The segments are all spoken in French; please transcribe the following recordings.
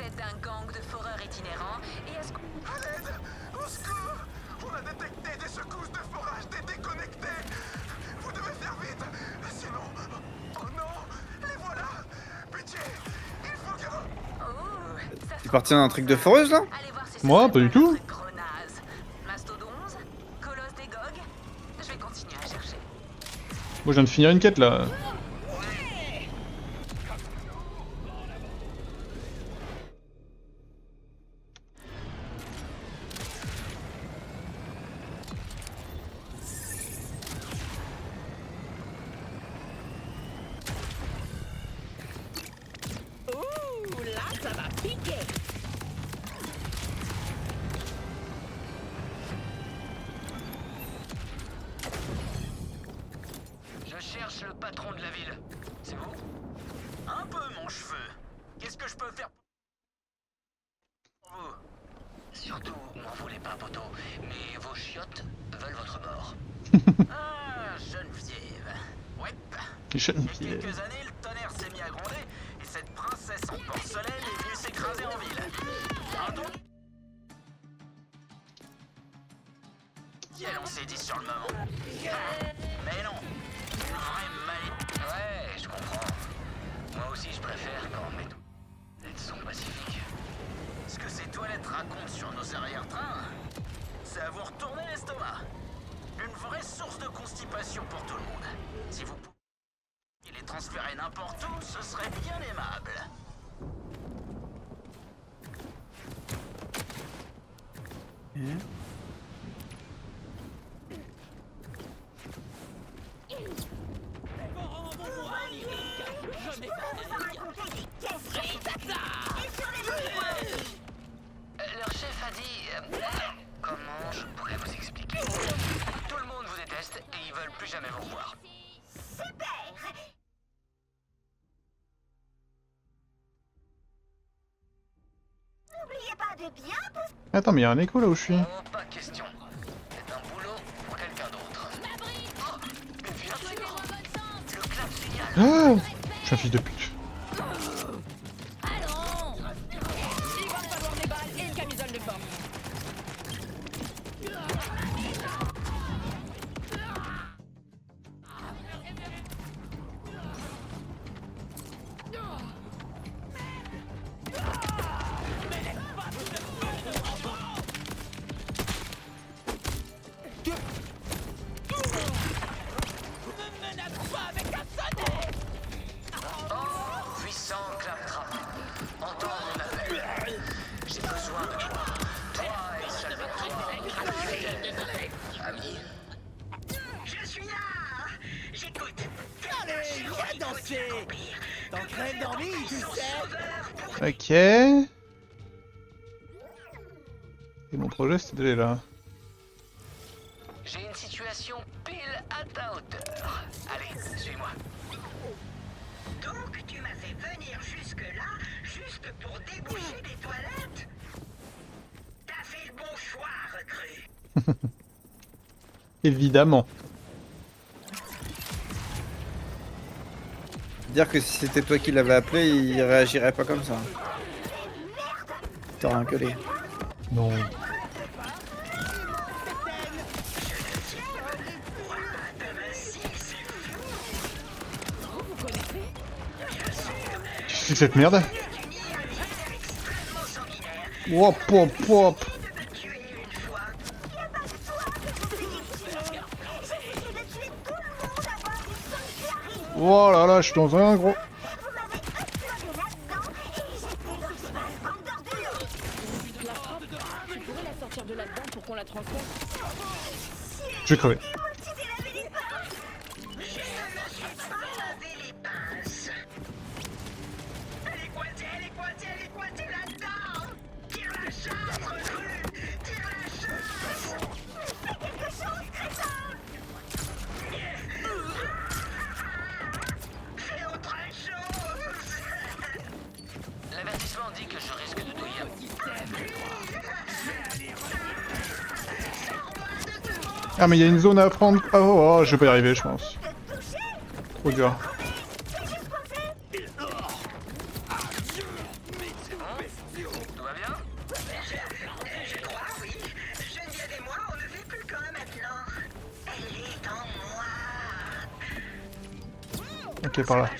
tête d'un gang de foreurs itinérants et à ce qu'on... À l'aide! Au secours! On a détecté des secousses de forage déconnectées! Vous devez faire vite! Sinon... Oh non! Les voilà! Pitié! Il faut que... Oh, ça Tu parti dans un truc de foreuse là? Allez voir si Moi, c'est pas du tout. gros naze. Mastodonze, colosse des Gog. Je vais continuer à chercher. Moi, je viens de finir une quête là. Ouh, là, ça va piquer. Je cherche le patron de la ville. C'est vous? Un peu, mon cheveu. Qu'est-ce que je peux faire pour vous? Surtout, m'en voulez pas, poteau, mais vos chiottes veulent votre mort. Ah, Geneviève. Ouais. Il y a quelques années, le tonnerre s'est mis à gronder et cette princesse en porcelaine est venue s'écraser en ville. Pardon? Elle, on s'est dit sur le moment. Mais non, une vraie manie. Ouais, je comprends. Moi aussi, je préfère quand mes toilettes sont pacifiques. Ce que ces toilettes racontent sur nos arrière-trains, c'est à vous retourner l'estomac. Une vraie source de constipation pour tout le monde. Si vous pouviez les transférer n'importe où, ce serait bien aimable. Leur chef a dit... comment je pourrais vous expliquer? Tout le monde vous déteste et ils veulent plus jamais vous revoir. N'oubliez pas de bien pousser. Attends, mais il y a un écho là où je suis. Oh, pas question. C'est un boulot pour quelqu'un d'autre. Oh, mais bien sûr. Le club signal. Ah, je suis un fils de pute. Allons. Il va falloir des balles et une camisole de force. Oh, puissant claptrap. Entends mon appel. J'ai besoin de toi. Toi et seulement toi. Fidèle. Ami. Je suis là! J'écoute! Allez, viens danser. T'en crèves d'envie, tu sais. Ok. Et mon projet c'était d'aller là. J'ai une situation pile à ta hauteur. Allez, suis-moi. Donc tu m'as fait venir jusque-là, juste pour déboucher des toilettes? T'as fait le bon choix, recrue! Évidemment. Dire que si c'était toi qui l'avais appelé, il réagirait pas comme ça. T'aurais un gueulé. Non. Qu'est-ce que c'est que cette merde? Wop wop wop. Oh là là, je suis dans un gros... Tu pourrais la sortir de là-dedans pour qu'on la transfère? Je vais crever. Elle est coincée là-dedans! Tire la chasse, recrue! Tire la chasse! Fais quelque chose, crétin! Fais autre chose! L'avertissement dit que je risque de douiller. Ah mais il y a une zone à prendre. Ah, oh, oh, je vais pas y arriver je pense. Trop dur. Ok, par là.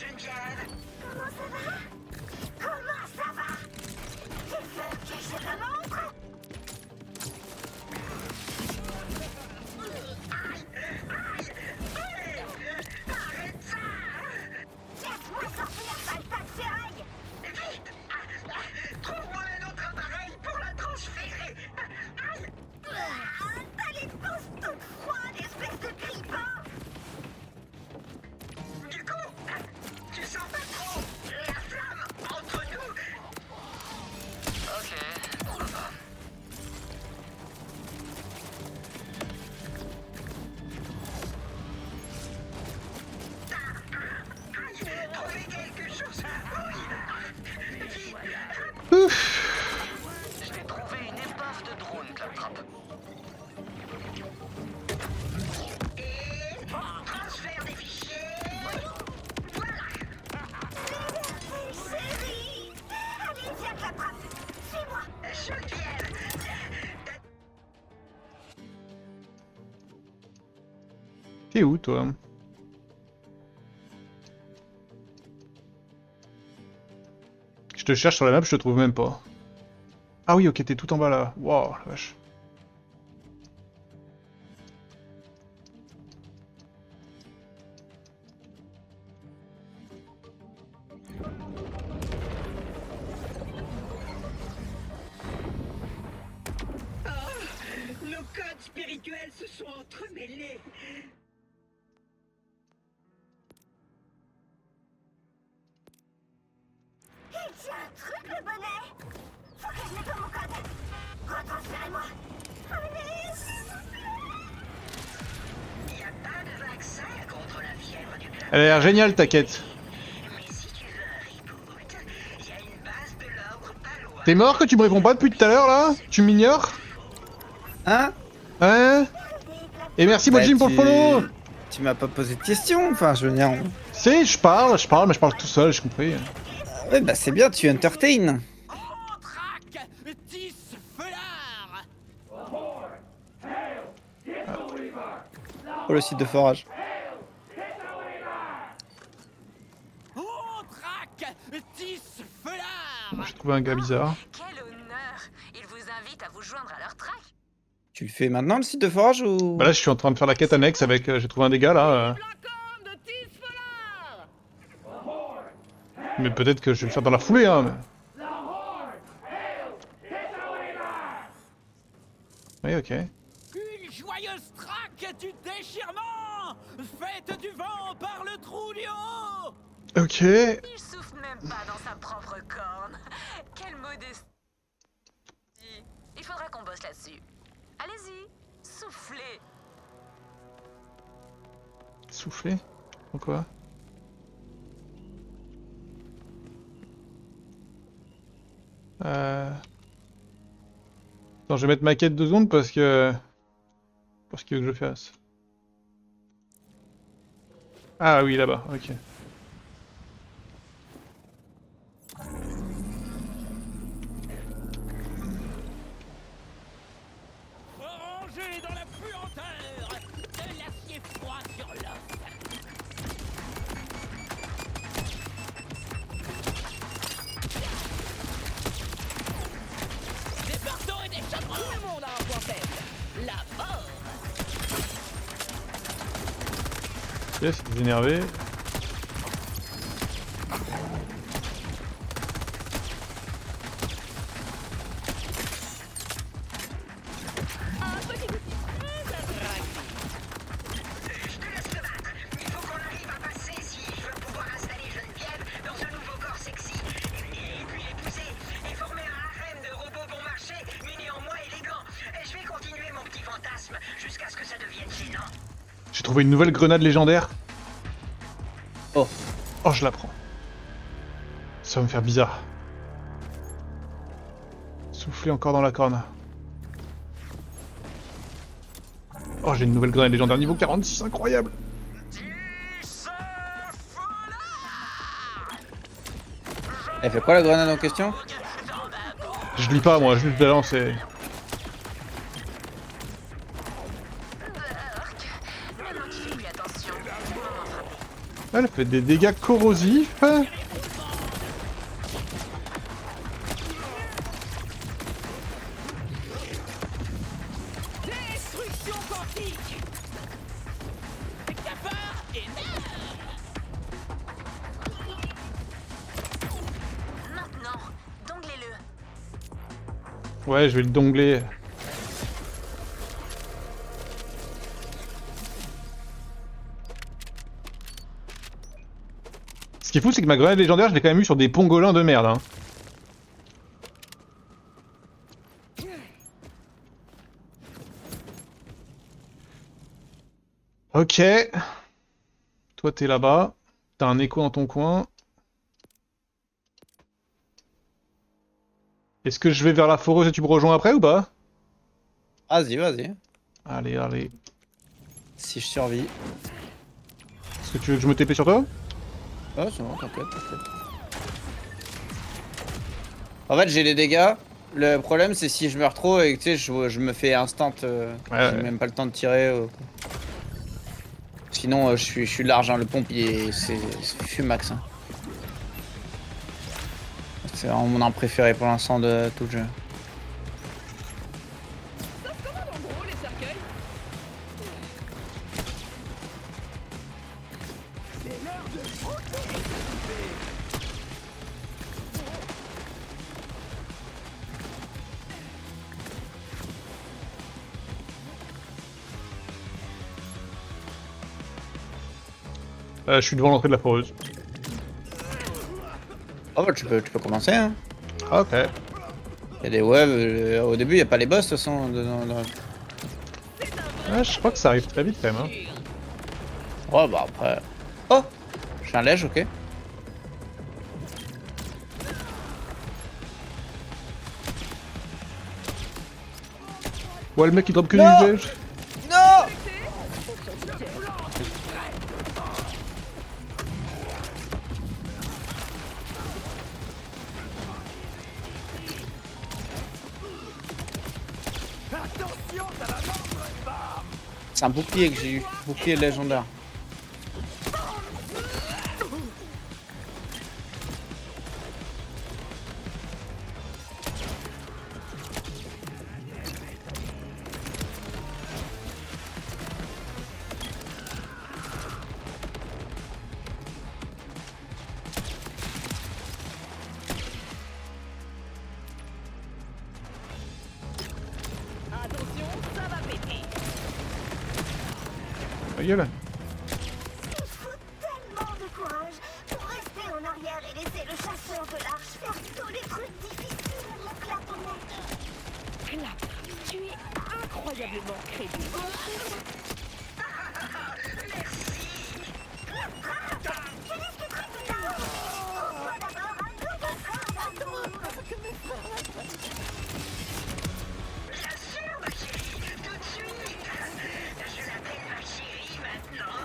Trouve-moi un autre appareil pour la transférer. T'as les pouces toutes froides, espèce de grippin! Du coup, tu sens pas trop la flamme entre nous? Ok, pourquoi pas. Trouver quelque chose. Je t'ai trouvé une épave de drone, Claptrap. Et transfert des fichiers. Voilà. Chérie! Allez, viens, Claptrap! Suis-moi! Geneviève. T'es où, toi? Je te cherche sur la map, je te trouve même pas. Ah oui, ok, t'es tout en bas là. Wow, la vache. Nos codes spirituels se sont entremêlés. Il tient un truc, le bonnet! Faut que je mette mon code! Retransférez-moi! Allez, s'il vous plaît! Il n'y a pas de vaccin contre la fièvre du clan. Elle a l'air géniale ta quête. Mais si tu veux un reboot, il y a une base de l'ordre pas loin. T'es mort que tu me réponds pas depuis tout à l'heure là? Tu m'ignores? Hein? Hein? Et merci Bah, Mojim pour le follow! Tu m'as pas posé de questions, enfin je veux dire... Si, je parle, mais je parle tout seul, j'ai compris. Ouais bah c'est bien, tu entertain. Trac! Tis Felard! Pour le site de forage. Oh, trac! Tis Felard! J'ai trouvé un gars bizarre. Quel honneur! Ils vous invitent à vous joindre à leur track. Tu le fais maintenant le site de forage ou... Bah là, je suis en train de faire la quête annexe avec... j'ai trouvé un des gars là. Blacom de Tis Felard! Mais peut-être que je vais le faire dans la foulée, hein. Mais... Oui, ok. Une joyeuse traque du déchirement! Fête du vent par le trou du haut! Ok. Il souffle même pas dans sa propre corne. Quelle modestie. Il faudra qu'on bosse là-dessus. Allez-y, soufflez. Souffler? Pourquoi? Attends, je vais mettre ma quête 2 secondes parce que... Parce qu'il veut que je fasse. Ah oui, là-bas, ok. Rangé dans la puanteur de l'acier froid sur l'os. Des bardeaux et des chapeaux! Tout le monde a un point faible. La mort! Ok, c'est énervé. Un petit outil très attractif. Je te laisse te battre. Il faut qu'on arrive à passer si je veux pouvoir installer Geneviève dans un nouveau corps sexy. Et puis l'épouser. Et former un harem de robots bon marché, mais néanmoins élégants. Et je vais continuer mon petit fantasme jusqu'à ce que ça devienne gênant. J'ai trouvé une nouvelle grenade légendaire. Oh. Oh, je la prends. Ça va me faire bizarre. Souffler encore dans la corne. Oh, j'ai une nouvelle grenade légendaire niveau 46, incroyable. Elle fait quoi la grenade en question? Je lis pas moi, je la lance et... Maintenant qu'il fait plus attention, on va frapper. Elle fait des dégâts corrosifs. Destruction quantique. Cafard et Maintenant, donglez-le. Ouais, je vais le dongler. Ce qui est fou, c'est que ma grenade légendaire, je l'ai quand même eu sur des pangolins de merde. Hein. Ok. Toi, t'es là-bas. T'as un écho dans ton coin. Est-ce que je vais vers la foreuse et tu me rejoins après ou pas? Vas-y, vas-y. Allez, allez. Si je survis. Est-ce que tu veux que je me TP sur toi? Oh, c'est bon, t'inquiète, t'inquiète. En fait, j'ai des dégâts. Le problème, c'est si je meurs trop et que tu sais, je me fais instant. Ouais. J'ai même pas le temps de tirer. Sinon, je suis large. Hein. Le pompe, c'est fumax. Hein. C'est vraiment mon arme préférée pour l'instant de tout le jeu. Ça se commande en gros les cercueils. Je suis devant l'entrée de la foreuse. Oh, bah, tu peux commencer. Hein. Ok. Il y a des webs. Au début, il n'y a pas les boss de toute façon. Ouais, je crois que ça arrive très vite quand même. Hein. Oh, bah après. Oh! J'ai un lège, ok. Ouais, le mec il drop que Non. du lège. Non! C'est un bouclier que j'ai eu. Bouclier légendaire. Attention, ça va péter. Ta gueule. Il faut tellement de courage pour rester en arrière et laisser le chasseur de l'arche faire tous les trucs difficiles. La claponnette. Clap, tu es incroyablement crédule. Bien sûr, ma chérie, tout de suite. Je l'appelle ma chérie maintenant.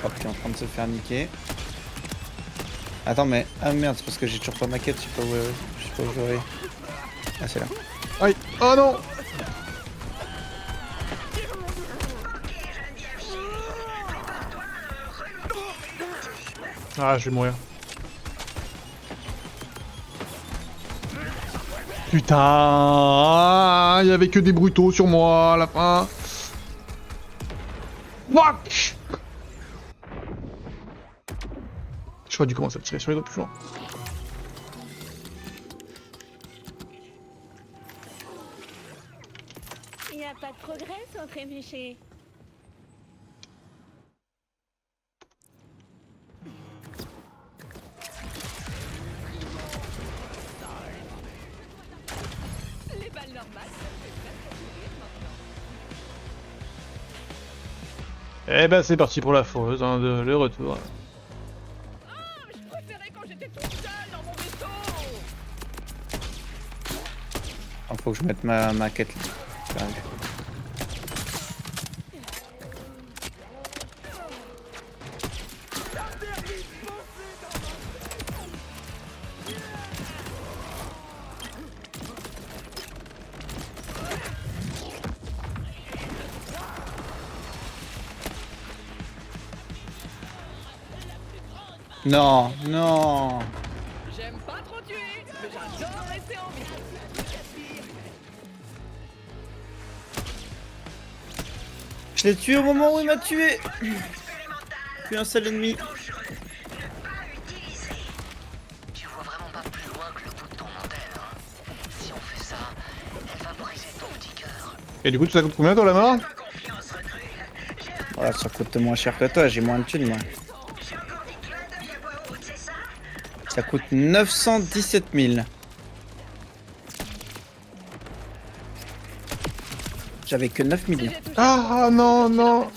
Hop, qui est en train de se faire niquer. Attends, mais. Ah merde, c'est parce que j'ai toujours pas ma quête, je sais pas où j'aurai. Ah, c'est là. Aïe. Oh non. Ah, je vais mourir. Putain, il y avait que des brutaux sur moi à la fin. Fuck. J'aurais dû commencer à tirer sur les autres plus loin. Y a pas de progrès sans trébucher. Les balles normales, ça me fait presque sourire maintenant. Eh ben c'est parti pour la foreuse, hein, le retour. Oh, je préférais quand j'étais toute seule dans mon vaisseau. Ah, faut que je mette ma quête là. Enfin, Non, non. J'aime pas trop tuer, mais j'adore rester en vie. Je l'ai tué au moment où il m'a tué. Plus un seul ennemi. Tu vois vraiment pas plus loin que le bout de ton antenne, hein. Si on fait ça, elle va briser ton petit cœur. Et du coup, ça coûte combien toi la mort? Voilà, ça coûte moins cher que toi, j'ai moins de thunes moi. Ça coûte 917 000. J'avais que 9 millions. Ah non, non.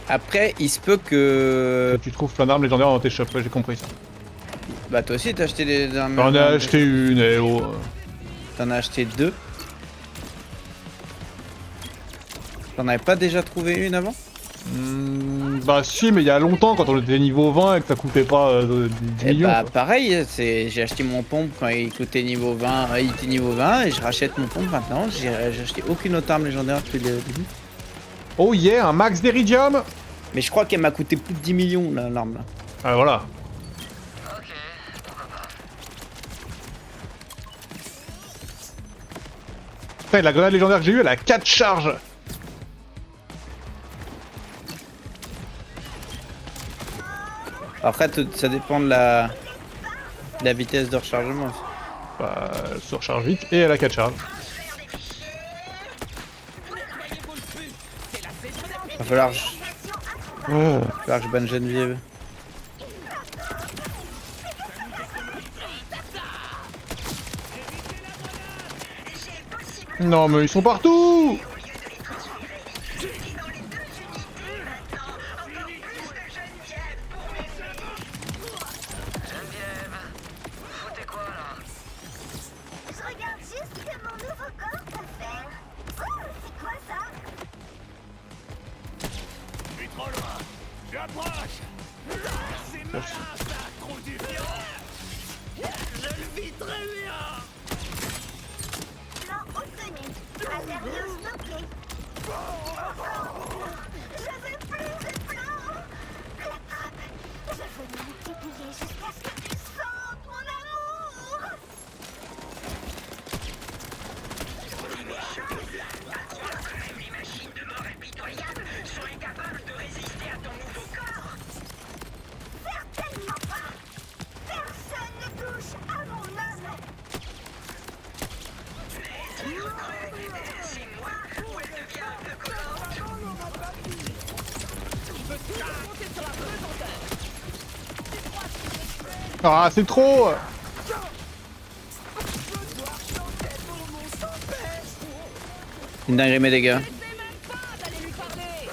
Après, il se peut que... Tu trouves plein d'armes légendaires dans tes shops, ouais, j'ai compris ça. Bah toi aussi t'as acheté des armes. J'en ai acheté une, et oh. T'en as acheté 2. T'en avais pas déjà trouvé une avant? Bah si, mais il y a longtemps quand on était niveau 20 et que ça coûtait pas 10 Eh millions. bah quoi. pareil, j'ai acheté mon pompe quand il coûtait niveau 20, il était niveau 20 et je rachète mon pompe maintenant. J'ai acheté aucune autre arme légendaire depuis le début. Oh yeah, un max d'Iridium. Mais je crois qu'elle m'a coûté plus de 10 millions l'arme là. Ah voilà. Ok, pourquoi pas. Putain, la grenade légendaire que j'ai eue, elle a 4 charges. Après ça dépend de la vitesse de rechargement aussi. Bah, elle se recharge vite et elle a 4 charges. Va falloir que je banne Geneviève. Non mais ils sont partout. Geneviève, foutez quoi là? Je regarde juste ce que mon nouveau corps peut faire. Oh, c'est quoi ça? Plan obtenu. Matériaux stockés. Je veux plus de plans. La trappe. Je veux me multiplier jusqu'à ce que tu sentes mon amour. Certainement pas. Personne ne touche à mon âme. Ah, c'est trop. Une dinguerie mes dégâts. C'est même pas d'aller lui parler.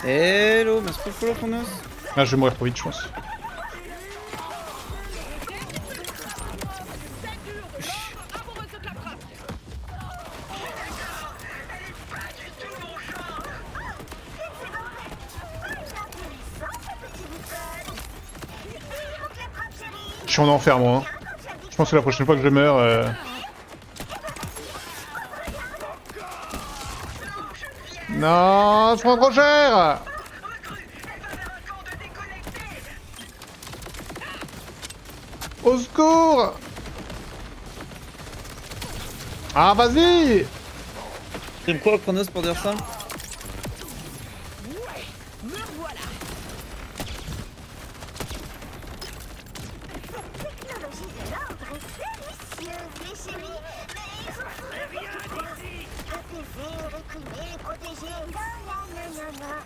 Hello, merci pour le follow ton os. Ah, je vais mourir trop vite, je pense. Amoureux de la trappe. Je suis en enfer, moi. Hein. Je pense que la prochaine fois que je meurs... Non, je prends trop cher. Au secours. Ah, vas-y. C'est quoi Chronos pour dire ça? Technologie de l'ordre est délicieuse, les chéris. Mais il faut apaiser, réprimer, protéger. Non.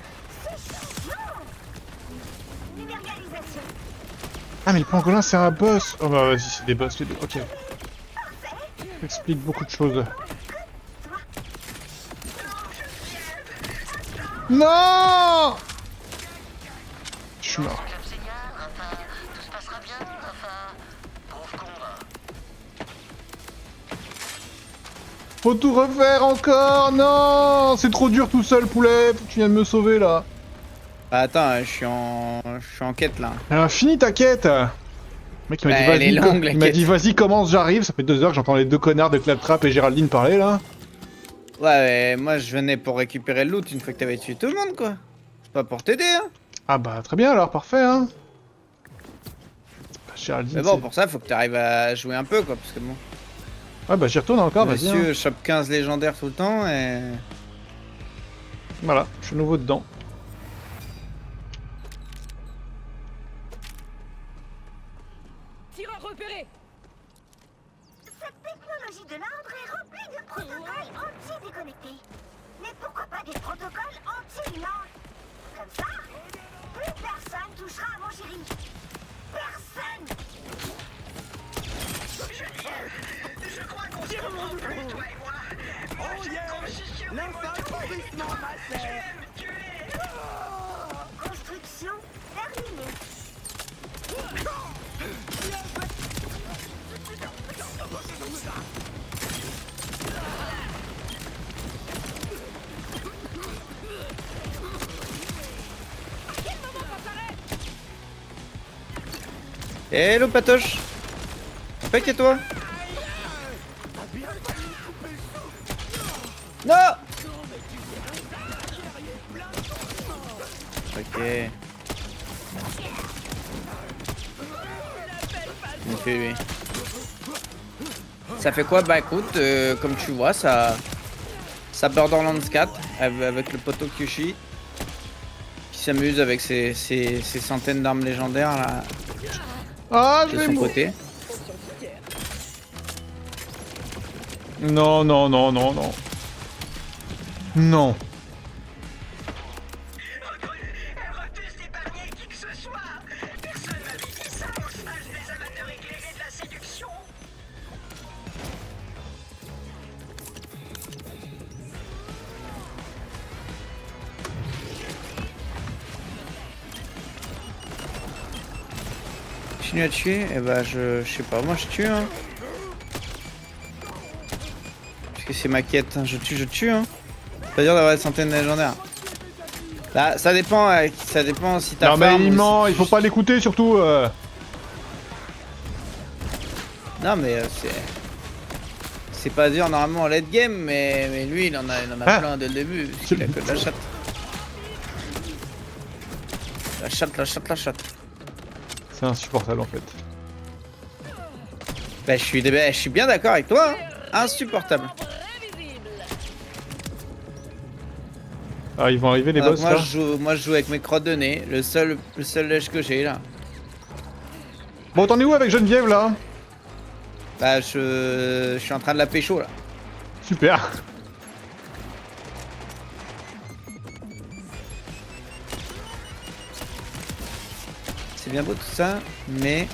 C'est chiant. Numérisation. Ah, mais le pangolin, c'est un boss. Oh bah vas-y, c'est des boss les deux. Ok. Ça explique beaucoup de choses. Non. Je suis mort. Club Seigneur, enfin, tout se passera bien, enfin... Pauvre con, va. Faut tout refaire encore. Non, c'est trop dur tout seul, poulet. Faut que tu viennes me sauver là. Bah attends, je suis en quête là. Finis ta quête. Le mec il m'a Bah, dit elle est vas-y, longue, la il m'a quête. dit vas-y commence, j'arrive. Ça fait 2 heures que j'entends les deux connards de Claptrap et Géraldine parler là. Ouais, mais moi je venais pour récupérer le loot une fois que t'avais tué tout le monde quoi. Pas pour t'aider, hein. Ah bah très bien alors, parfait hein. Bah, Géraldine, Mais bon, c'est- pour ça, faut que t'arrives à jouer un peu, quoi. Parce que bon, Ouais bah j'y retourne encore, vas-y. monsieur Hein. chope 15 légendaires tout le temps et... Voilà, je suis nouveau dedans. Tireur repéré. Cette technologie de l'ordre est remplie de protocoles anti-déconnectés. Mais pourquoi pas des protocoles anti-humains? Comme ça, plus personne touchera à mon chéri. Personne! Je crois qu'on se comprend plus, toi et moi. Moi, j'ai conscience sur les motos. Je vais me tuer. Construction terminée. Hello, Patoche. Impec et toi? Non. Ok. Il fait lui. Ça fait quoi? Bah écoute, comme tu vois, ça Borderlands 4 avec le poteau Kyushi qui s'amuse avec ses centaines d'armes légendaires là Ah je de vais son mourir. côté. Non, non, non, non, non. Non. Elle refuse d'épargner qui que ce soit. Personne m'avait dit ça au stage des amateurs éclairés de la séduction. Continue à tuer, et bah je sais pas, moi je tue hein. Parce que c'est ma quête, hein. Je tue hein. Pas dire d'avoir des centaines de légendaires. Là, ça dépend si t'as Non mais farm il ou ment, si- il faut pas l'écouter surtout. Non mais c'est pas dur normalement en late game, mais lui il en a Ah. plein dès le début, parce qu'il a que de la chatte. La chatte. C'est insupportable en fait. Bah je suis bien d'accord avec toi, hein. Insupportable. Prévisible. Ah ils vont arriver les Donc boss moi, là. je joue avec mes crottes de nez, le seul lèche que j'ai là. Bon t'en es où avec Geneviève là? Bah je suis en train de la pécho là. Super. C'est bien beau tout ça, mais...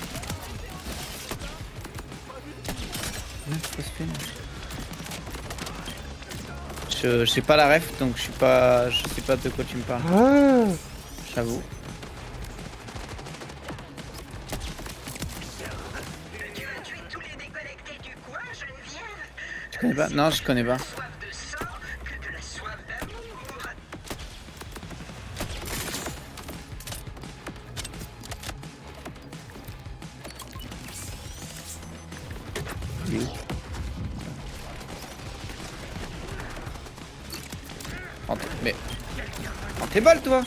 Je sais pas la ref, donc je sais pas de quoi tu me parles, Ah. j'avoue. Tu as tué tous les déconnectés du coin, Geneviève. Tu connais pas? Non, je connais pas. Soif de sang que de la soif d'amour. Mais... Prends tes balles toi.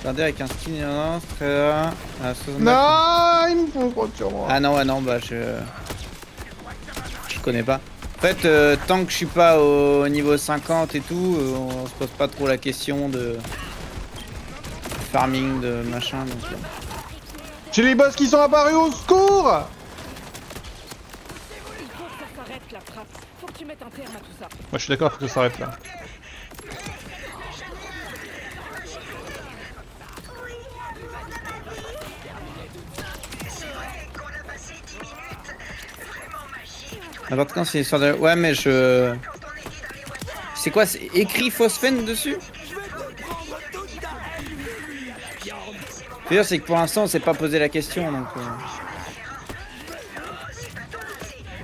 Regardez avec un skin non, très à 69. Non, ils me font trop sur moi. Ah non, ouais, non, bah je connais pas. En fait, tant que je suis pas au niveau 50 et tout, on se pose pas trop la question de farming, de machin. Donc, J'ai les boss qui sont apparus au secours. Il faut que ça s'arrête la frappe. Faut que tu mettes un terme à tout ça. Moi je suis d'accord, faut que ça s'arrête là. n'importe quand c'est une histoire de... Ouais, mais je... C'est quoi? C'est écrit phosphène dessus? D'ailleurs, c'est que pour l'instant, on s'est pas posé la question, donc...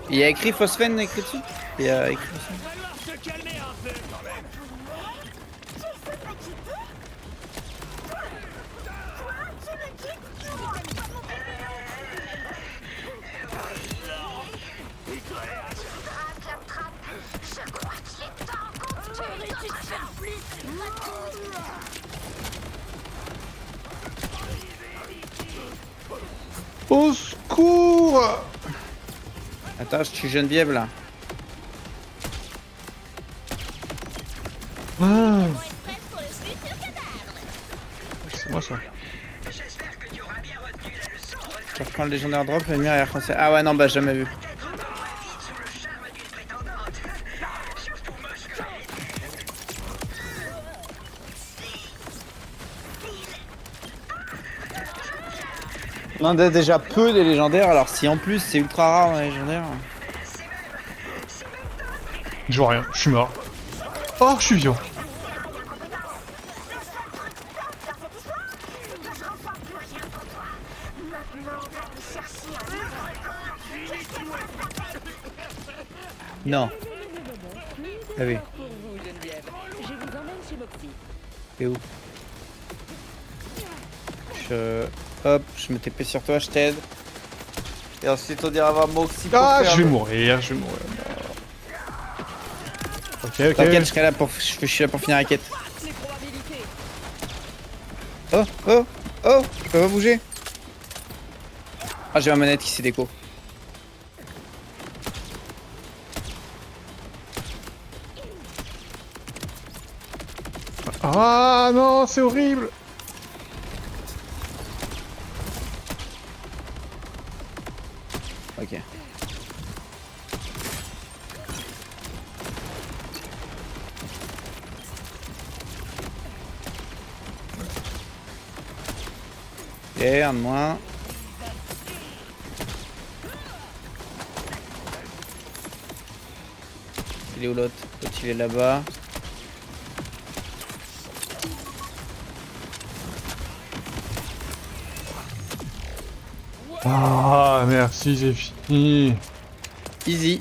Il y a écrit phosphène écrit dessus? Il y a écrit phosphène. Je crois qu'il est temps qu'on tue. Au secours! Attends, je suis Geneviève là. Ah. C'est moi ça. Je reprends le légendaire drop, le mire arrière français. Ah ouais, non, bah jamais vu. On en a déjà peu des légendaires, alors si en plus c'est ultra rare dans les légendaires. Je vois rien, je suis mort. Oh, je suis vivant. Non. Ah oui. Pour vous, Geneviève, je vous emmène chez Moxie. T'es où? Hop, je me TP sur toi, je t'aide. Et ensuite on ira voir Moxie pour Ah, faire je vais le- mourir, je vais mourir. Ok, T'inquiète, ok. je serai là pour, je suis là pour finir la quête. Les probabilités. Oh, oh, oh, je peux pas bouger. Ah, j'ai ma manette qui s'est déco. Ah non, c'est horrible. Ok. Ok, un de moins. Il est où l'autre? L'autre il est là-bas. Ah, merci, j'ai fini. Easy.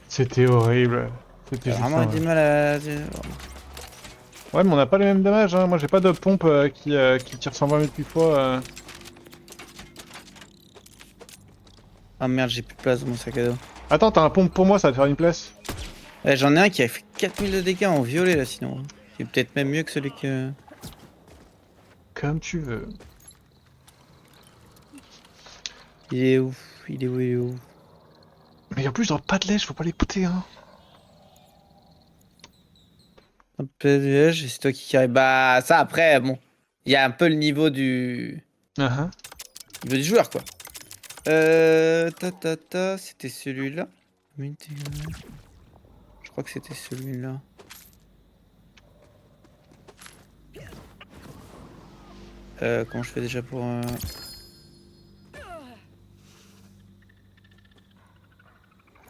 C'était horrible. C'était J'ai juste vraiment un- eu du mal à... Ouais, mais on n'a pas les mêmes damages, hein. Moi, j'ai pas de pompe qui tire 120 000 plus fois. Ah merde, j'ai plus de place dans mon sac à dos. Attends, t'as un pompe pour moi, ça va te faire une place. Ouais, j'en ai un qui a fait 4000 de dégâts en violet là sinon. C'est peut-être même mieux que celui que... Comme tu veux. Il est où? Il est où? Il est où? Mais en plus, dans pas de lèche, faut pas les poter, hein. Un peu de neige, c'est toi qui carry. Bah ça après, bon. Il y a un peu le niveau du... Uh-huh. Niveau du joueur quoi. C'était celui-là. Je crois que c'était celui-là. Comment je fais déjà pour...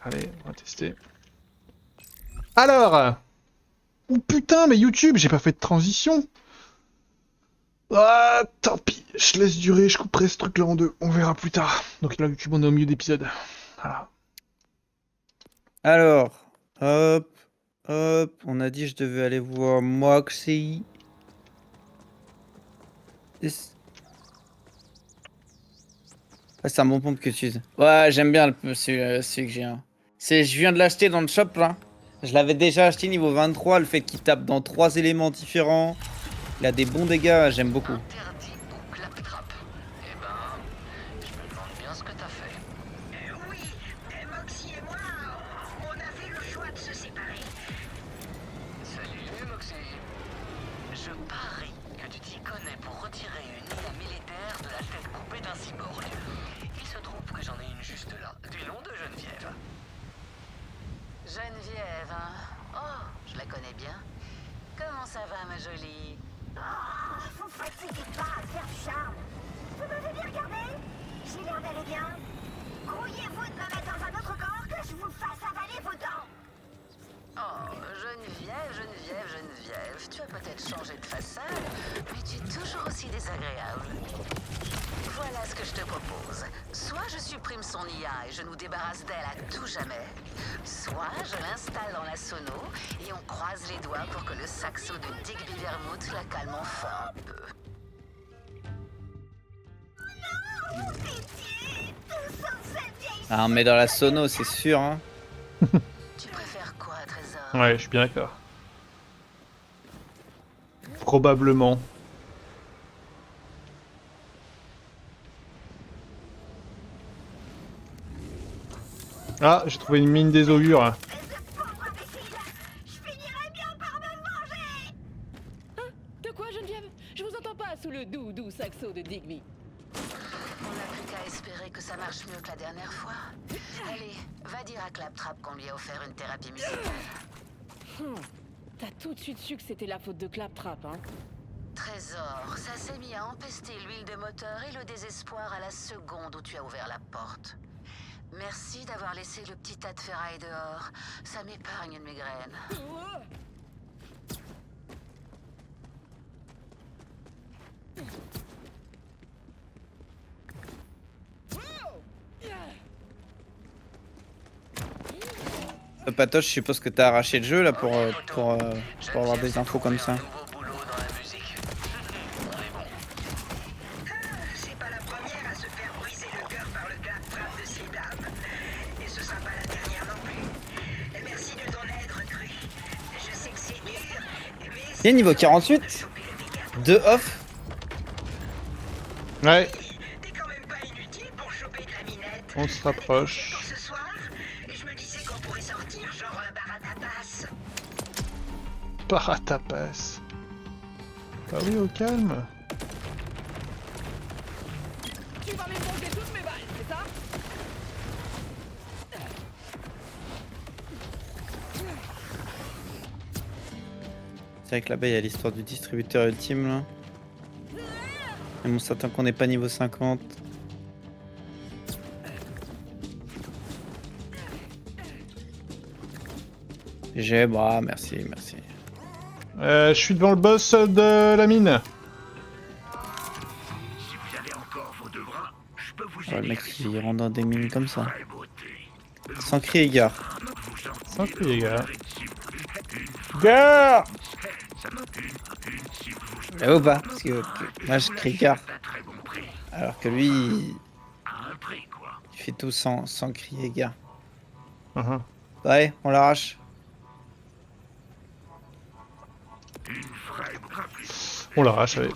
Allez, on va tester. Alors! Oh putain, mais YouTube, j'ai pas fait de transition! Ah, tant pis, je laisse durer, je couperai ce truc-là en deux, on verra plus tard. Donc là, YouTube, on est au milieu d'épisode. Voilà. Alors, hop, hop, on a dit je devais aller voir Moxie. Ah, c'est un bon pompe que tu utilises. Ouais, j'aime bien celui que j'ai. Hein. Je viens de l'acheter dans le shop là. Je l'avais déjà acheté niveau 23, le fait qu'il tape dans 3 éléments différents. Il a des bons dégâts, j'aime beaucoup. Interdit ou claptrap? Eh ben, je me demande bien ce que t'as fait. Oui, Moxie et moi, on a fait le choix de se séparer. Salut, Moxie. Je parie que tu t'y connais pour retirer une IA militaire de la tête coupée d'un cyborg. Il se trouve que j'en ai une juste là, du nom de Geneviève. Geneviève, hein? Oh, je la connais bien. Comment ça va, ma jolie? Oh, vous fatiguez pas à faire du charme. Vous m'avez bien regardé? J'ai l'air d'aller bien. Grouillez-vous de me mettre dans un autre corps que je vous fasse avaler vos dents. Oh, Geneviève, tu as peut-être changé de façade, mais tu es toujours aussi désagréable. Voilà ce que je te propose. Soit je supprime son IA et je nous débarrasse d'elle à tout jamais, soit je l'installe dans la sono et on croise les doigts pour que le saxo de Digby Vermouth la calme enfin un peu. Pitié, tout sauf cette vieille. Ah, on met dans la sono, c'est sûr. Hein. Tu préfères quoi, Trésor? Ouais, je suis bien d'accord. Probablement. Ah, j'ai trouvé une mine des augures. Espèce de pauvre imbécile. Je finirai bien par me venger. De quoi, Geneviève? Je vous entends pas sous le doux saxo de Digby. On n'a plus qu'à espérer que ça marche mieux que la dernière fois. Allez, va dire à Claptrap qu'on lui a offert une thérapie musicale. T'as tout de suite su que c'était la faute de Claptrap, hein? Trésor, ça s'est mis à empester l'huile de moteur et le désespoir à la seconde où tu as ouvert la porte. Merci d'avoir laissé le petit tas de ferraille dehors. Ça m'épargne une migraine. Patoche, je suppose que t'as arraché le jeu là pour avoir des infos comme ça. C'est pas la première à se faire briser le cœur par le Claptrap de ces dames. Et ce sera pas la dernière non plus. Merci de ton aide, recrue. Je sais que c'est dur, mais Et niveau 48, 2 off. Ouais, t'es quand même pas inutile pour choper de la minette. on se rapproche. Pour ce soir, je me disais qu'on pourrait sortir genre un bar à tapas. Paratapas. Ah oui, au calme. Tu vas m'éponger toutes mes balles, c'est ça? C'est vrai que là-bas il y a l'histoire du distributeur ultime là. Et bon, s'attend qu'on n'est pas niveau 50. J'ai bah merci. Je suis devant le boss de la mine. Ouais, le mec il rentre dans des mines comme ça. Sans crier gare. Sans crier, gars. Gare! Mais ou pas? Parce que moi je crie gare. Alors que lui il fait tout sans crier gare. Uh-huh. Bah, allez, on l'arrache. On l'arrache, allez.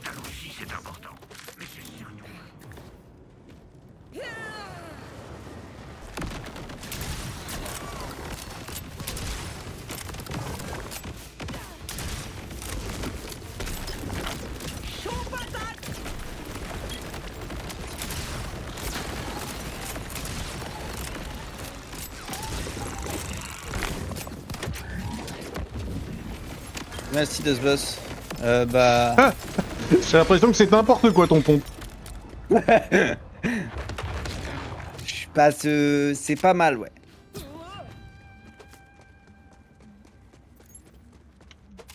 Merci de ce boss. Bah. J'ai l'impression que c'est n'importe quoi ton pompe. Je passe. C'est pas mal, ouais. Je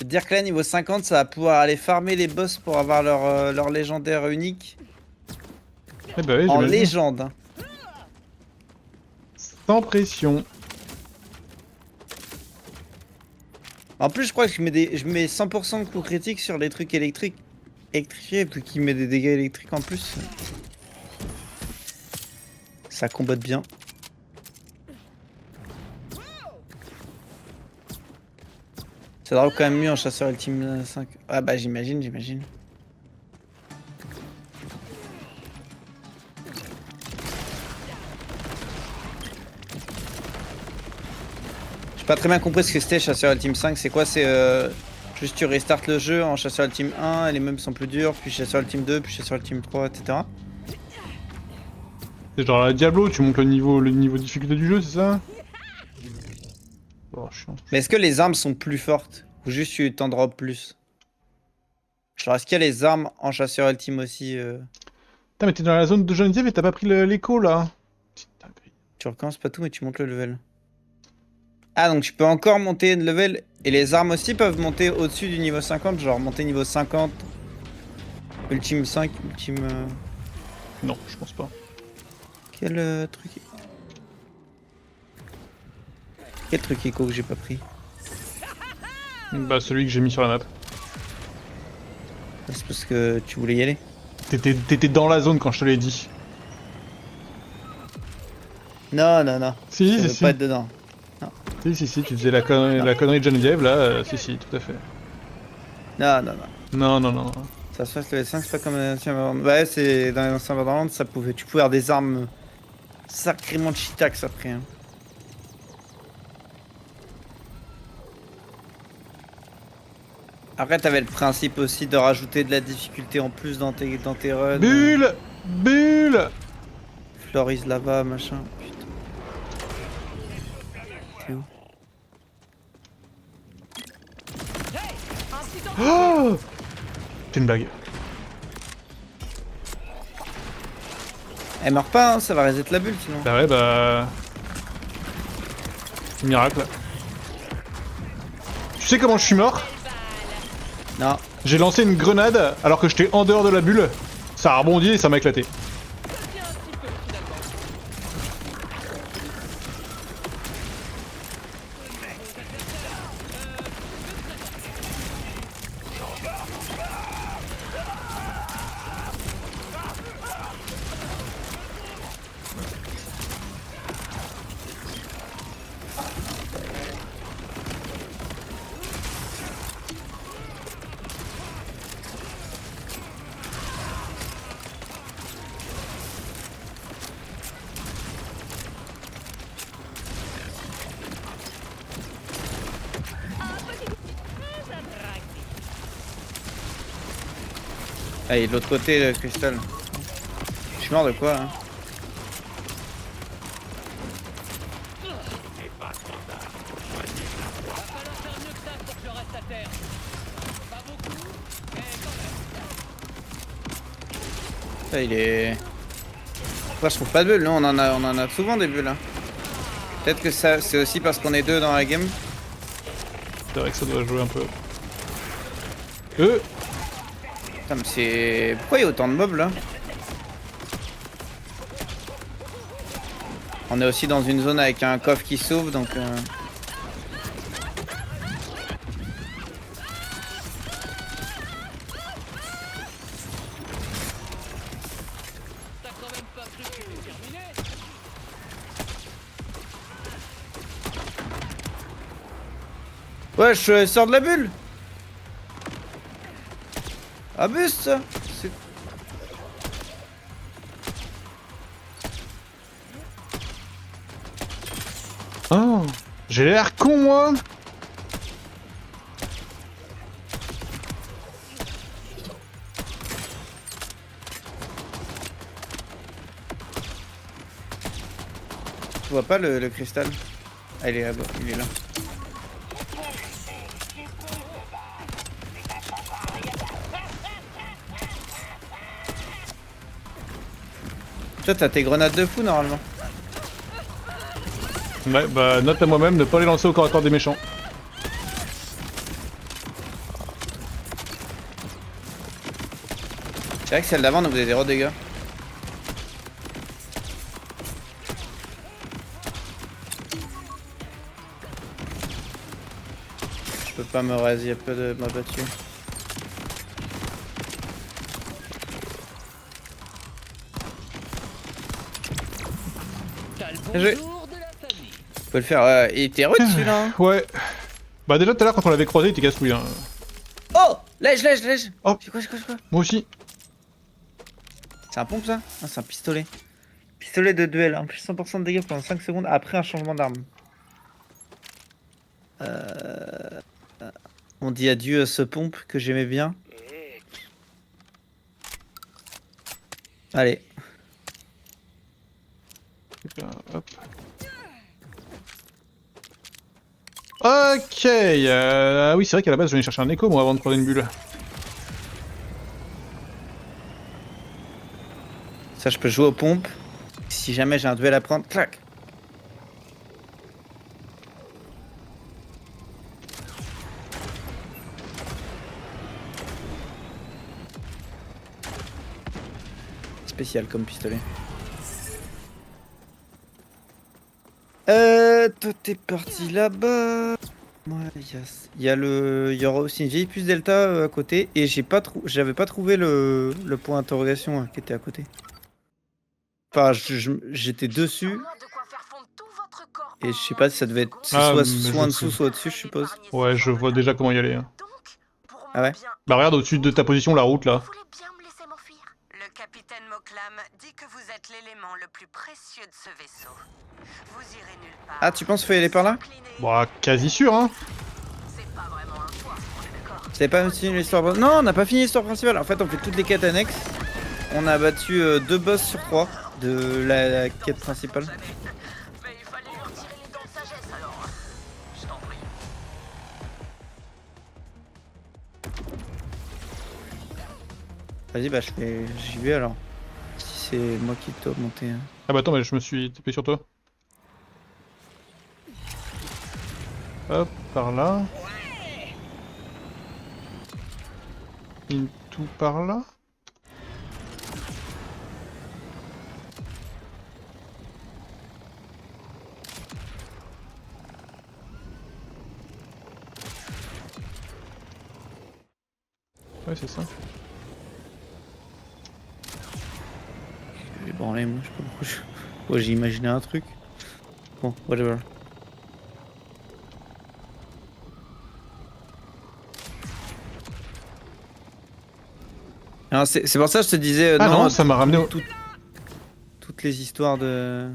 veux dire que là, niveau 50, ça va pouvoir aller farmer les boss pour avoir leur légendaire unique. Eh bah oui, En j'imagine. légende. Hein. Sans pression. En plus, je crois que je mets 100% de coups critiques sur les trucs électrifiés, puis qui met des dégâts électriques en plus. Ça combatte bien. Ça drop quand même mieux en chasseur ultime 5. Ah bah j'imagine. J'ai pas très bien compris ce que c'était chasseur ultime 5. C'est quoi? C'est juste tu restartes le jeu en chasseur ultime 1, les mêmes sont plus durs, puis chasseur ultime 2, puis chasseur ultime 3, etc. C'est genre la Diablo, tu montes le niveau de difficulté du jeu, c'est ça? Oh, chiant. Mais est-ce que les armes sont plus fortes? Ou juste tu t'en drops plus? Genre est-ce qu'il y a les armes en chasseur ultime aussi Putain, mais t'es dans la zone de Geneviève et t'as pas pris l'écho là. Putain, Tu recommences pas tout mais tu montes le level. Ah donc tu peux encore monter de level et les armes aussi peuvent monter au-dessus du niveau 50, genre monter niveau 50, ultime 5, ultime... Non, je pense pas. Quel truc... Quel truc écho que j'ai pas pris? Bah celui que j'ai mis sur la map. C'est parce que tu voulais y aller. T'étais dans la zone quand je te l'ai dit. Non. Si, Je veux si, pas si. être dedans. Si, tu faisais la connerie de Geneviève là, si, tout à fait. Non. Non. Ça se passe le S5, c'est pas comme ouais, c'est dans l'ancien Valorant, tu pouvais avoir des armes sacrément cheatax après. Hein. Après, t'avais le principe aussi de rajouter de la difficulté en plus dans tes runs. Bulle! Bulle! Floris lava, machin. Putain. T'es où? Oh! C'est une blague. Elle meurt pas, hein, ça va reset la bulle sinon. Bah ouais, bah... Miracle. Tu sais comment je suis mort? Non. J'ai lancé une grenade alors que j'étais en dehors de la bulle. Ça a rebondi et ça m'a éclaté. Ah, il est de l'autre côté le cristal. Je suis mort de quoi hein? Ah, il est... Après, je trouve pas de bulles, nous on en a souvent des bulles. Hein. Peut-être que ça c'est aussi parce qu'on est deux dans la game. C'est vrai que ça doit jouer un peu. Putain, mais c'est... Pourquoi il y a autant de mobs là? On est aussi dans une zone avec un coffre qui s'ouvre donc... Ouais, je sors de la bulle. Abuse ça. Oh, j'ai l'air con moi. Je vois pas le cristal. Ah, il est là-bas, il est là. Toi t'as tes grenades de fou normalement. Ouais, bah note à moi-même de pas les lancer au corps à corps des méchants. C'est vrai que celle d'avant nous faisait 0 dégâts. Je peux pas me raser, il y a peu de m'a battu. Je peux le faire, il était rude celui-là. Hein. Ouais. Bah déjà tout à l'heure quand on l'avait croisé il était casse-couille hein. Oh, lèche. Oh. C'est quoi? Moi aussi. C'est un pompe ça? Ah, c'est un pistolet. Pistolet de duel, hein. Plus 100% de dégâts pendant 5 secondes après un changement d'arme. On dit adieu à ce pompe que j'aimais bien. Allez. Hop. Ok, oui c'est vrai qu'à la base je venais chercher un écho moi avant de prendre une bulle. Ça je peux jouer aux pompes. Si jamais j'ai un duel à prendre, clac. Spécial comme pistolet. Toi t'es parti là-bas. Ouais, il y aura aussi une vieille puce Delta à côté et j'avais pas trouvé le point d'interrogation qui était à côté. Enfin, j'étais dessus et je sais pas si ça devait être soit en dessous, soit au-dessus, je suppose. Ouais, je vois déjà comment y aller. Hein. Ah ouais? Bah regarde au-dessus de ta position la route là. Le capitaine Moklam dit que vous êtes l'élément le plus précieux de ce vaisseau. Vous irez nulle part. Ah, tu penses qu'il faut y aller par là? Bah quasi sûr hein. C'est pas vraiment un choix, on est d'accord. C'est pas fini l'histoire principale. Non, on n'a pas fini l'histoire principale. En fait, on fait toutes les quêtes annexes. On a battu 2 boss sur 3 de la quête principale. Mais il fallait lui retirer les dents de sagesse alors. Je t'en prie. Vas-y, bah j'y vais alors. Si c'est moi qui t'ai monté. Ah bah attends, mais je me suis TP sur toi. Hop, par là. Into par là. Ouais, c'est ça. Je vais branler, moi, je sais pas pourquoi pourquoi j'ai imaginé un truc. Bon, whatever. C'est pour ça que je te disais. Ah non, ça m'a ramené au... Toutes les histoires de.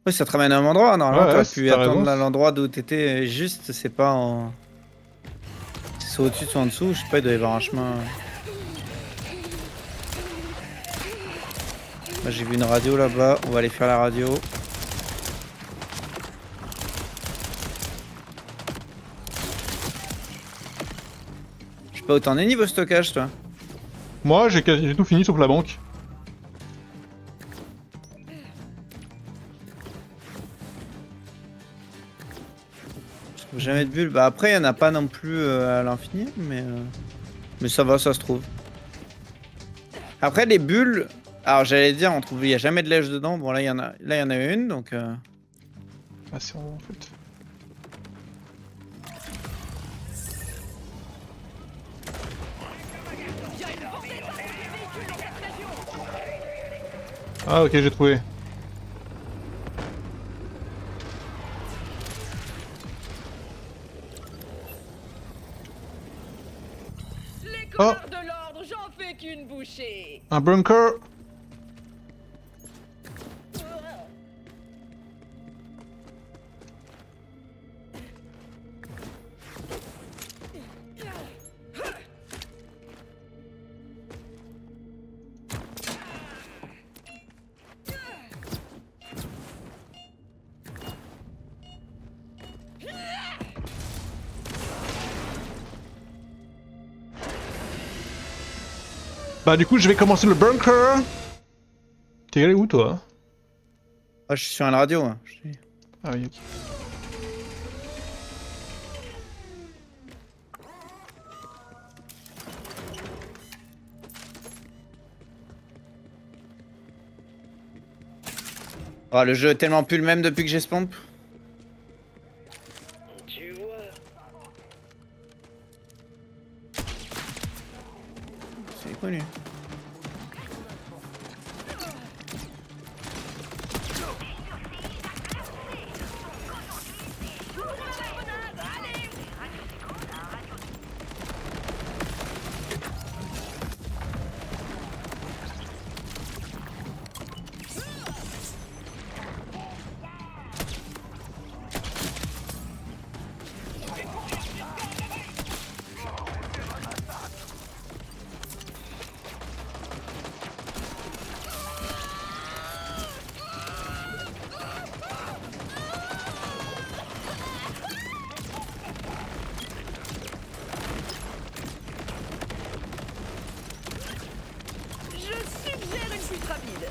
Oui, ça te ramène à un endroit. Normalement, Ouais, t'aurais ouais, pu t'as attendre raison. à l'endroit d'où t'étais. Juste, c'est pas en. C'est soit au-dessus, soit en dessous. Je sais pas, il doit y avoir un chemin. Moi, j'ai vu une radio là-bas. On va aller faire la radio. Je sais pas où t'en es niveau stockage, toi. Moi, j'ai tout fini sauf la banque. Je trouve jamais de bulles. Bah après, il y en a pas non plus à l'infini, mais ça va, ça se trouve. Après, les bulles. Alors, j'allais dire, on trouve, il y a jamais de lèche dedans. Bon, là, il y en a une, donc. Ah, c'est en fait. Ah, ok, j'ai trouvé. Les connards de l'ordre, j'en fais qu'une bouchée. Un bunker. Bah du coup, je vais commencer le bunker. T'es allé où, toi? Ah, je suis sur une radio. Hein. Ah oui, ok. Oh, le jeu est tellement plus le même depuis que j'ai spawn. Tu vois. C'est connu. Je suggère une fuite rapide.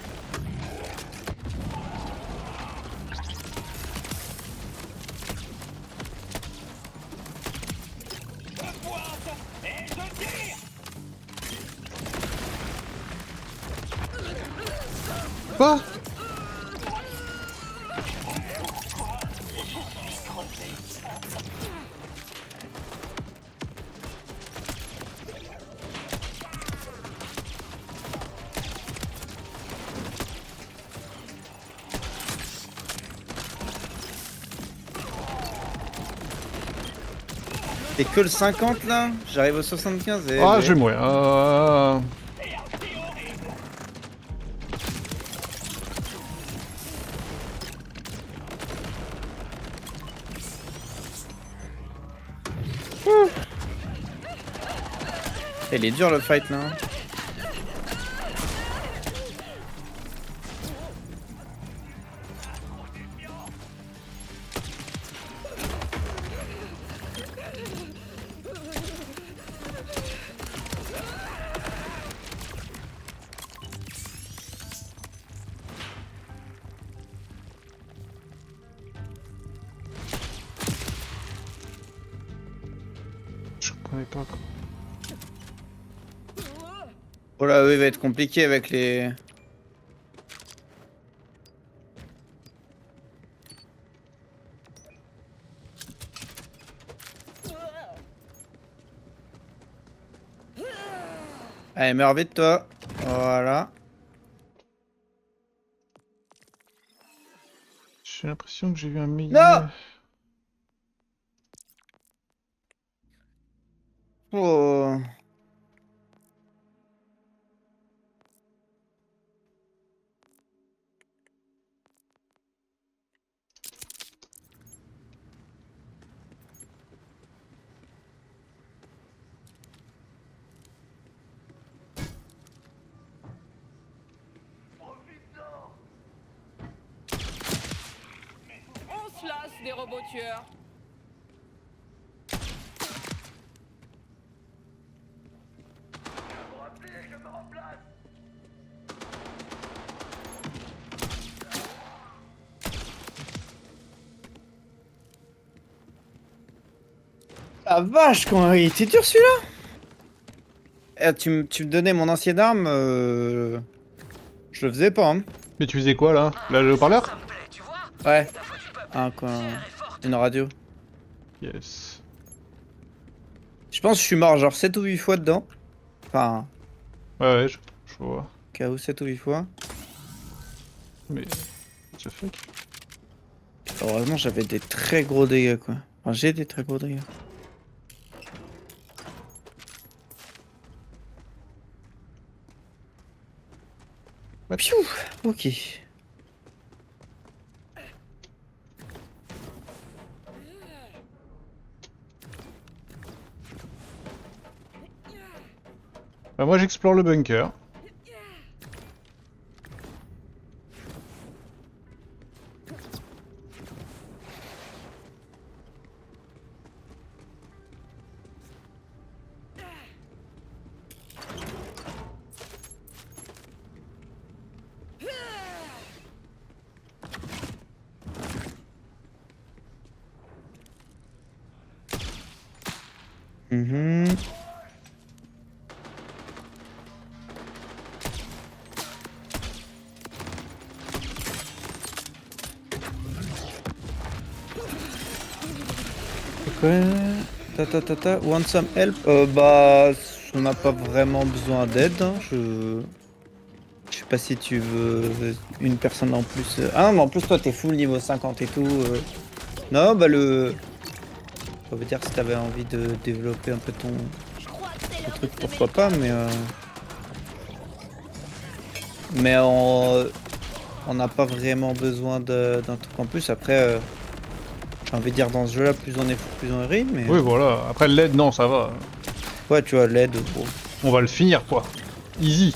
Quoi? T'es que le 50 là? J'arrive au 75 et. Ah, je vais mourir. Il est dur le fight là. Je comprenais pas quoi. Oh là, oui, il va être compliqué avec les. Allez, meurs vite toi. Voilà. J'ai l'impression que j'ai vu un meilleur. Non. Oh. On se lasse des robots tueurs. La vache, comment il était dur celui-là. Eh, tu me donnais mon ancienne arme, je le faisais pas. Hein. Mais tu faisais quoi là? Là, le haut-parleur? Ça me plaît, tu vois? Ouais. La fois du peuple, Un quoi. fière et forte. Une radio. Yes. Je pense que je suis mort genre 7 ou 8 fois dedans. Enfin, Ouais, je vois. KO 7 ou 8 fois. Mais. What the fuck? Heureusement, j'avais des très gros dégâts quoi. Enfin, j'ai des très gros dégâts. Ouais. Piou. Ok. Bah, moi j'explore le bunker. Mhm. Want some help? Bah, on n'a pas vraiment besoin d'aide. Hein. Je sais pas si tu veux une personne en plus. Ah non, mais en plus, toi, t'es full niveau 50 et tout. Non, bah le. Ça veut dire si t'avais envie de développer un peu ton truc, pourquoi pas, mais on n'a pas vraiment besoin d'un truc en plus. Après, j'ai envie de dire dans ce jeu-là, plus on est fou, plus on rit, mais Oui, voilà. Après, l'aide, non, ça va. ouais, tu vois, l'aide. Bon. On va le finir, quoi. Easy.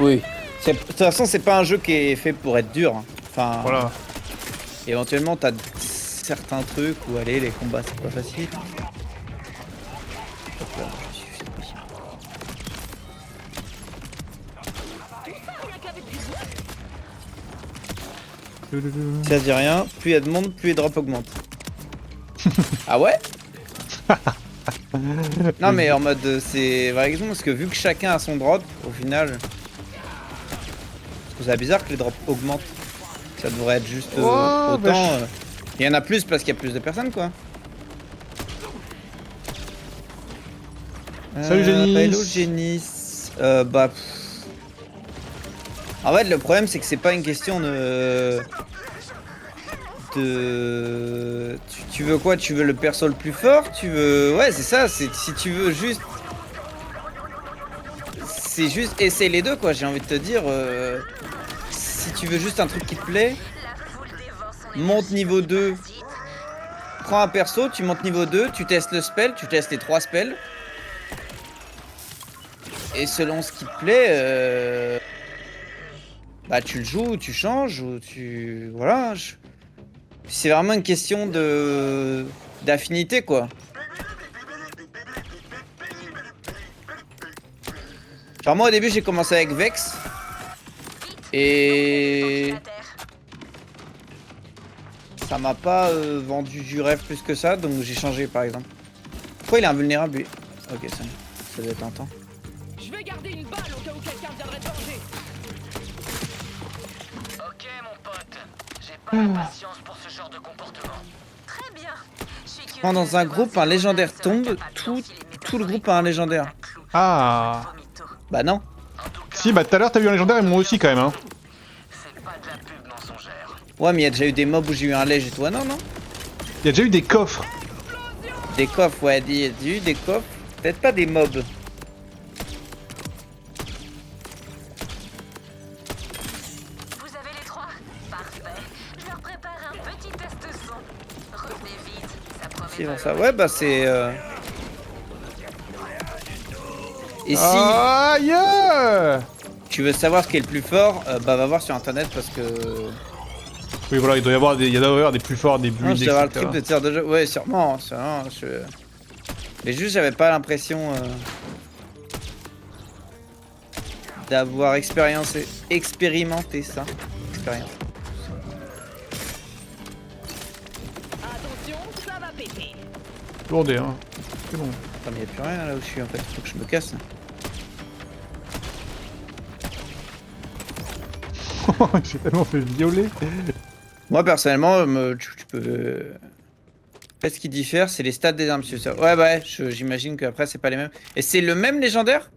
Oui. De toute façon, c'est pas un jeu qui est fait pour être dur. Hein. Enfin, Voilà. éventuellement, t'as certains trucs où aller les combats c'est pas facile. Hop là, je suis fait. Si ça dit rien, plus il y a de monde, plus les drops augmentent. Ah ouais? Non mais en mode c'est vrai exemple parce que vu que chacun a son drop, au final, je trouve ça bizarre que les drops augmentent. Ça devrait être juste Oh, autant. bah, Il y en a plus parce qu'il y a plus de personnes quoi. Salut, Génis. Hello Génis. Bah. En fait le problème c'est que c'est pas une question de. Tu veux quoi? Tu veux le perso le plus fort? Tu veux. Ouais, c'est ça, si tu veux juste. C'est juste essayer les deux, quoi, j'ai envie de te dire. Si tu veux juste un truc qui te plaît, La foule dévore son monte énergie niveau comme 2. un parasite. Prends un perso, tu montes niveau 2, tu testes le spell, tu testes les 3 spells. Et selon ce qui te plaît, bah tu le joues, ou tu changes, ou tu... Voilà. C'est vraiment une question de... d'affinité, quoi. Genre moi au début j'ai commencé avec Vex. Et... ça m'a pas vendu du rêve plus que ça, donc j'ai changé par exemple. Pourquoi il est invulnérable lui? Ok, ça doit être tentant. Je vais garder une balle au cas où quelqu'un viendrait te venger. Ok, mon pote. J'ai pas la patience pour ce genre de comportement. Très bien. Je suis curieuse Quand dans un de voir groupe si un Ronan légendaire serait tombe, capable tout d'enfiler les le métaphores groupe a un légendaire. à clous. Ah. Vomito. Bah non. En tout cas, Si, bah tout à l'heure t'as vu un légendaire et moi aussi quand même, hein. c'est pas de la pub mensongère. Ouais mais il y a déjà eu des mobs où j'ai eu un lège et tout. Ah non non. Il y a déjà eu des coffres. Des coffres, ouais, il y a eu des coffres. Peut-être pas des mobs. Vous avez les trois? Parfait. Je leur prépare un petit test son. Revenez vite, ça promet Si, de bon, ça, l'eau. ouais, bah c'est. Et si Aïe! tu veux savoir ce qui est le plus fort, bah va voir sur internet parce que. Oui, voilà, il doit y avoir des plus forts, des Non, builds, je dois avoir le etc. triple de tir de jeu. Ouais, sûrement. Mais juste, j'avais pas l'impression d'avoir expérimenté ça. Expérience. Attention, ça va péter. Lourdé, hein. C'est bon. Attends, mais y a plus rien là où je suis en fait. Faut que je me casse. J'ai tellement fait violer. Moi personnellement, tu peux. En fait, ce qui diffère, c'est les stats des armes. Ouais, bah, ouais, j'imagine qu'après, c'est pas les mêmes. Et c'est le même légendaire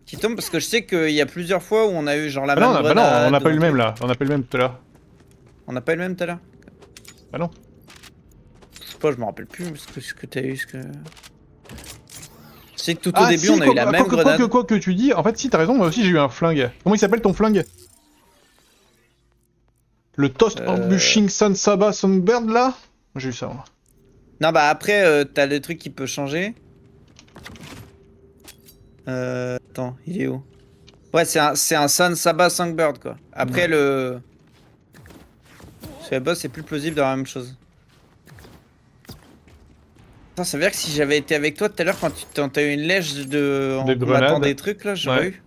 qui tombe parce que je sais qu'il y a plusieurs fois où on a eu genre la Ah même non, bah non, grenade on n'a pas ou eu le un même truc. là. On n'a pas eu le même tout à l'heure. On n'a pas eu le même tout à l'heure. Bah non. Je sais pas, je me rappelle plus ce que t'as eu. Je sais que tout au début, si, on a eu la même grenade. Quoi que tu dis, en fait, si, t'as raison, moi aussi j'ai eu un flingue. Comment il s'appelle ton flingue? Le Toast Ambushing Sun Saba Songbird là? J'ai eu ça, moi. Non, bah après, t'as le truc qui peut changer. Attends, il est où? Ouais, c'est un Sun Saba Songbird quoi. Après, le. Sur les boss, c'est plus plausible d'avoir la même chose. Attends, ça veut dire que si j'avais été avec toi tout à l'heure quand t'as eu une lèche de. Des en combattant grenades. des trucs là, j'aurais Ouais. eu.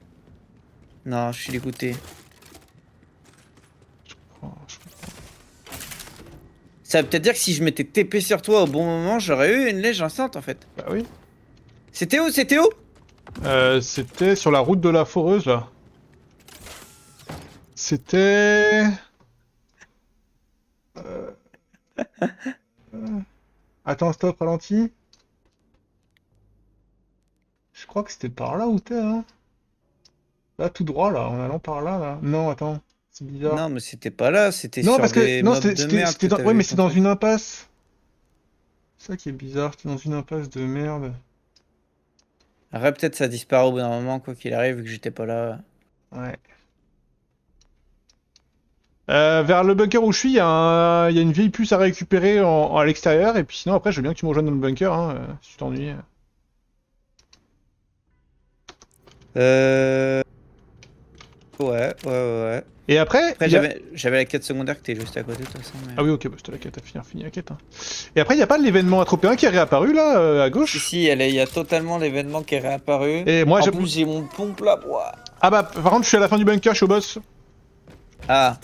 Non, je suis dégoûté. Ça veut peut-être dire que si je m'étais TP sur toi au bon moment, j'aurais eu une lèche instant en fait. Bah oui. C'était où? C'était où? C'était sur la route de la Foreuse là. C'était... Attends, stop, ralenti. Je crois que c'était par là où t'es, hein. Là, tout droit, là, en allant par là, là. Non, attends, c'est bizarre. Non, mais c'était pas là, c'était Non, sur parce des que... Non, mobs de merde que dans... t'avais Ouais, mais eu c'est dans contre- une impasse. C'est ça qui est bizarre, c'était dans une impasse de merde. Après, peut-être ça disparaît au bout d'un moment, quoi qu'il arrive, vu que j'étais pas là. Ouais. Vers le bunker où je suis, il y a une vieille puce à récupérer à l'extérieur, et puis sinon après je veux bien que tu me rejoignes dans le bunker, hein, si tu t'ennuies. Ouais. Et après, Après, il y a- j'avais la quête secondaire qui était juste à côté de toute façon. Mais... Ah oui, ok, bah c'était la quête, t'as fini la quête. Hein. Et après, il n'y a pas l'événement atropéen qui est réapparu là, à Si, gauche? si, il y a totalement l'événement qui est réapparu. Et moi, En j'ai... plus, j'ai mon pompe là. Ouah. Ah bah, par contre, je suis à la fin du bunker, je suis au boss. Ah.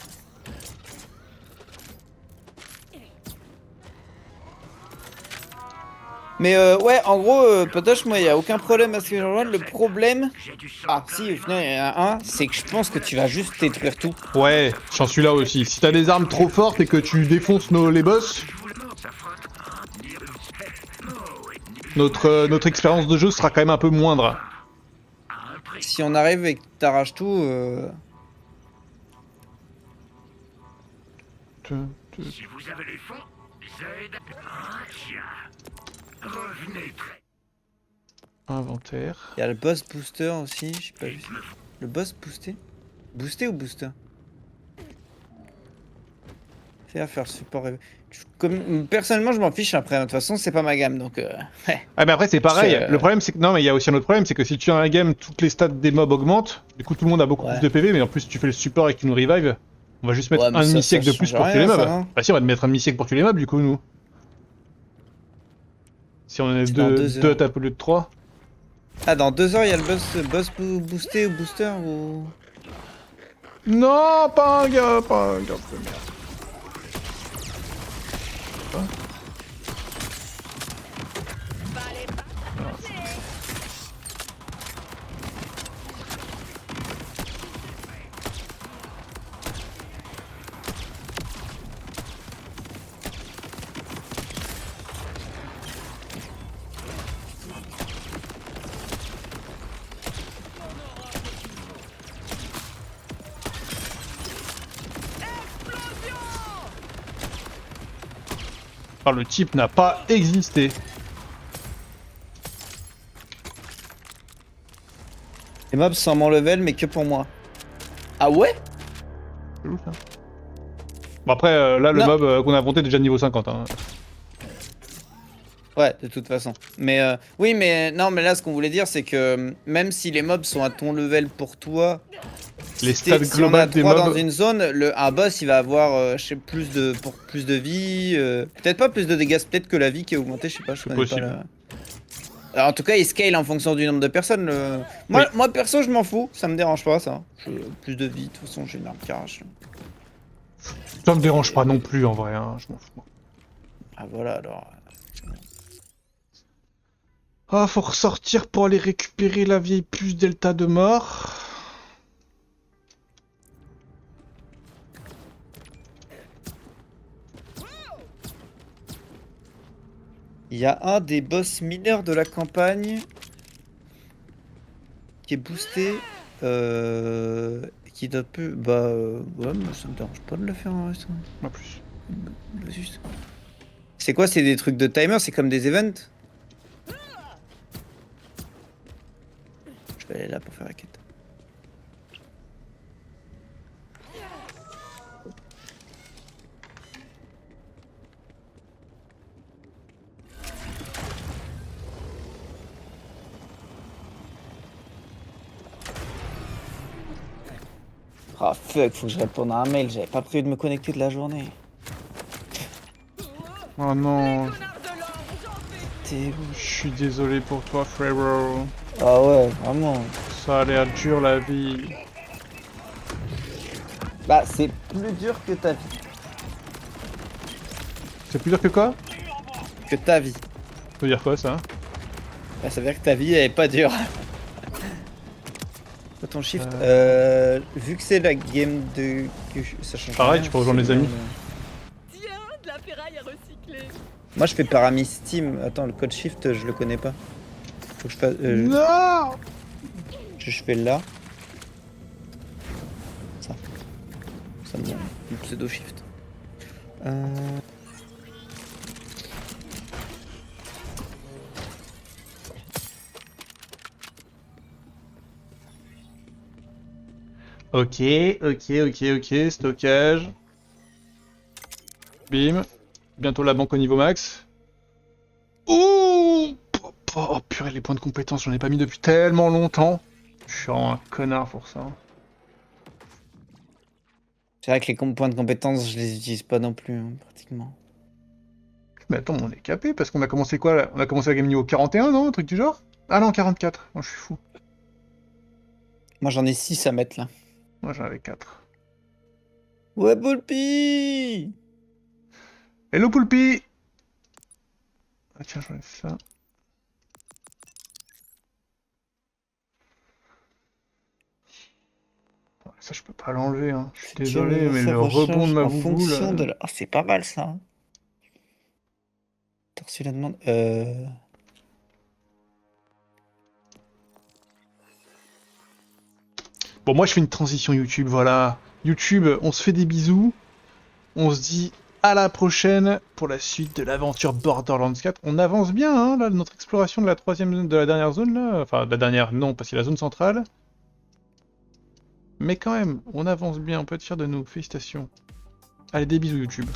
Mais ouais, en gros, Potoche, moi, il n'y a aucun problème à ce que je rejoigne. Le problème. Ah, si, au final, il y en a un, c'est que je pense que tu vas juste détruire tout. Ouais, j'en suis là aussi. Si t'as des armes trop fortes et que tu défonces les boss, notre expérience de jeu sera quand même un peu moindre. Si on arrive et que t'arraches tout. Si vous avez les fonds, j'aide. Tiens. Revenez très. Inventaire. Il y a le boss booster aussi, j'ai pas vu. Le boss boosté? Boosté ou booster? fait à faire le support. Personnellement, je m'en fiche après. De toute façon, c'est pas ma gamme, donc. Ouais. Ah mais après c'est pareil, Je- le problème c'est que... Non mais il y a aussi un autre problème, c'est que si tu as un game, toutes les stats des mobs augmentent, du coup tout le monde a beaucoup Ouais. plus de PV, mais en plus si tu fais le support et que tu nous revives, on va juste mettre Ouais, mais un ça demi-siècle de plus change pour tuer les rien, mobs. ça, hein. Bah si, on va te mettre un demi-siècle pour tuer les mobs du coup nous. Si on est C'est dans 2 deux heures. attaques au lieu de 3. Ah, dans 2 heures, il y a le boss boosté ou booster ou. Non, pas un gars de merde. Ah, le type n'a pas existé. Les mobs sont mon level, mais que pour moi. Ah ouais? C'est ouf, hein. Bon après, là le Non. mob qu'on a inventé est déjà niveau 50. Hein. Ouais, de toute façon. Mais oui, mais non, mais là, ce qu'on voulait dire, c'est que même si les mobs sont à ton level pour toi, Les si stats si on a globales des 3 dans mobs... une zone, un boss, il va avoir, je sais, pour plus de vie, peut-être pas plus de dégâts, c'est peut-être que la vie qui est augmentée, je sais pas, je connais possible. pas la... Alors, en tout cas, il scale en fonction du nombre de personnes. Moi, perso, je m'en fous, ça me dérange pas, ça. Plus de vie, de toute façon, j'ai une arme qui arrache. Ça me dérange pas non plus en vrai, hein. Je m'en fous. Ah, voilà, alors... Ah, faut ressortir pour aller récupérer la vieille puce Delta de mort. Il y a un des boss mineurs de la campagne qui est boosté, qui doit plus... Bah, ouais, mais ça me dérange pas de le faire en reste. Pas plus. Juste. C'est quoi? C'est des trucs de timer? C'est comme des events? Je vais aller là pour faire la quête. Oh fuck, faut que je réponde à un mail, j'avais pas prévu de me connecter de la journée. Oh non, Connard de l'ordre, j'en fais. T'es où? je suis désolé pour toi, frérot. Ah ouais, vraiment. Ça a l'air dur la vie. Bah, c'est plus dur que ta vie. C'est plus dur que quoi? Que ta vie. Ça veut dire quoi ça? Bah, ça veut dire que ta vie, elle est pas dure. Pas ton shift. Vu que c'est la game de... ça change Pareil, rien, tu peux rejoindre c'est les amis. Tiens, de la ferraille à recycler. Moi, je fais Parami Steam. Attends, le code shift, je le connais pas. Faut que je fasse... Non! je fais là. Ça. Ça me donne le pseudo shift. Ok, stockage. Bim. Bientôt la banque au niveau max. Ouh! Oh purée, les points de compétence, j'en ai pas mis depuis tellement longtemps. Je suis vraiment un connard pour ça. C'est vrai que les points de compétence, je les utilise pas non plus, hein, pratiquement. Mais attends, on est capé parce qu'on a commencé quoi là? On a commencé la game niveau 41, non? Un truc du genre? Ah non, 44. Moi je suis fou. Moi, j'en ai 6 à mettre là. Moi j'en avais 4. Ouais, Poulpi! Hello Poulpi! Ah tiens, j'enlève ça. Ça je peux pas l'enlever, hein. Je suis désolé, mais le rebond de ma en bouboule... fonction de la... Oh, c'est pas mal ça. Hein. T'as reçu la demande? Bon, moi je fais une transition YouTube, voilà. YouTube, on se fait des bisous. On se dit à la prochaine pour la suite de l'aventure Borderlands 4. On avance bien, hein, là, notre exploration de la dernière zone, là. Enfin, de la dernière, non, parce qu'il y a la zone centrale. Mais quand même, on avance bien, on peut être fier de nous. Félicitations. Allez, des bisous YouTube.